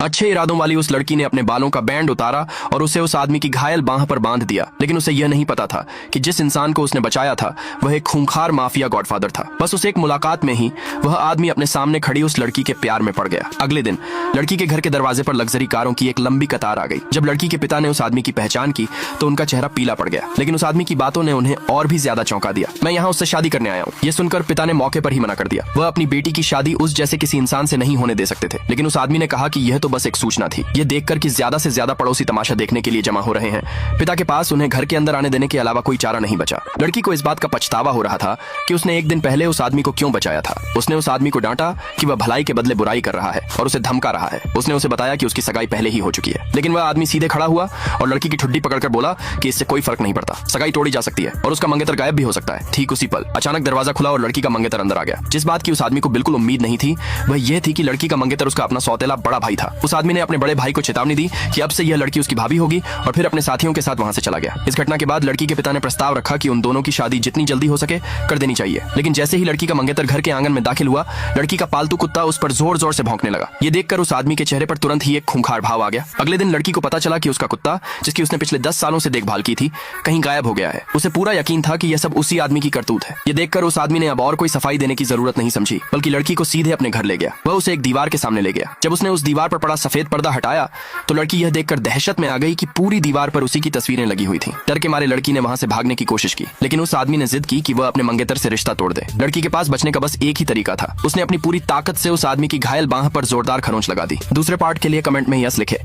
अच्छे इरादों वाली उस लड़की ने अपने बालों का बैंड उतारा और उसे उस आदमी की घायल बांह पर बांध दिया, लेकिन उसे यह नहीं पता था कि जिस इंसान को उसने बचाया था वह एक खूंखार माफिया गॉडफादर था। बस उस एक मुलाकात में ही वह आदमी अपने सामने खड़ी उस लड़की के प्यार में पड़ गया। अगले दिन लड़की के घर के दरवाजे पर लग्जरी कारों की एक लंबी कतार आ गई। जब लड़की के पिता ने उस आदमी की पहचान की तो उनका चेहरा पीला पड़ गया, लेकिन उस आदमी की बातों ने उन्हें और भी ज्यादा चौंका दिया। मैं यहाँ उससे शादी करने आया हूँ। यह सुनकर पिता ने मौके पर ही मना कर दिया। वह अपनी बेटी की शादी उस जैसे किसी इंसान से नहीं होने दे सकते थे, लेकिन उस आदमी ने कहा कि यह तो बस एक सूचना थी। यह देखकर कि ज्यादा से ज्यादा पड़ोसी तमाशा देखने के लिए जमा हो रहे हैं, पिता के पास उन्हें घर के अंदर आने देने के अलावा कोई चारा नहीं बचा। लड़की को इस बात का पछतावा हो रहा था कि उसने एक दिन पहले उस आदमी को क्यों बचाया था। उसने उस आदमी को डांटा कि वह भलाई के बदले बुराई कर रहा है और उसे धमका रहा है। उसने उसे बताया कि उसकी सगाई पहले ही हो चुकी है, लेकिन वह आदमी सीधे खड़ा हुआ और लड़की की ठुड्डी पकड़कर बोला कि इससे कोई फर्क नहीं पड़ता, सगाई तोड़ी जा सकती है और उसका मंगेतर गायब भी हो सकता है। ठीक उसी पल अचानक दरवाजा खुला और लड़की का मंगेतर अंदर आ गया। जिस बात की उस आदमी को बिल्कुल उम्मीद नहीं थी वह यह थी कि लड़की का मंगेतर उसका अपना सौतेला बड़ा भाई था। उस आदमी ने अपने बड़े भाई को चेतावनी दी कि अब से यह लड़की उसकी भाभी होगी और फिर अपने साथियों के साथ वहां से चला गया। इस घटना के बाद लड़की के पिता ने प्रस्ताव रखा कि उन दोनों की शादी जितनी जल्दी हो सके कर देनी चाहिए, लेकिन जैसे ही लड़की का मंगेतर घर के आंगन में दाखिल हुआ, लड़की का पालतू कुत्ता उस पर जोर जोर से भौंकने लगा। ये देखकर उस आदमी के चेहरे पर तुरंत ही एक खूंखार भाव आ गया। अगले दिन लड़की को पता चला कि उसका कुत्ता, जिसकी उसने पिछले 10 सालों से देखभाल की थी, कहीं गायब हो गया है। उसे पूरा यकीन था कि यह सब उसी आदमी की करतूत है। ये देखकर उस आदमी ने अब और कोई सफाई देने की जरूरत नहीं समझी, बल्कि लड़की को सीधे अपने घर ले गया। वह उसे एक दीवार के सामने ले गया। जब उसने उस दीवार पर पड़ा सफेद पर्दा हटाया तो लड़की यह देखकर दहशत में आ गई कि पूरी दीवार पर उसी की तस्वीरें लगी हुई थी। डर के मारे लड़की ने वहां से भागने की कोशिश की, लेकिन उस आदमी ने जिद की कि वह अपने मंगेतर से रिश्ता तोड़ दे। लड़की के पास बचने का बस एक ही तरीका था। उसने अपनी पूरी ताकत से उस आदमी की घायल बांह पर जोरदार खरोंच लगा दी। दूसरे पार्ट के लिए कमेंट में यस लिखे।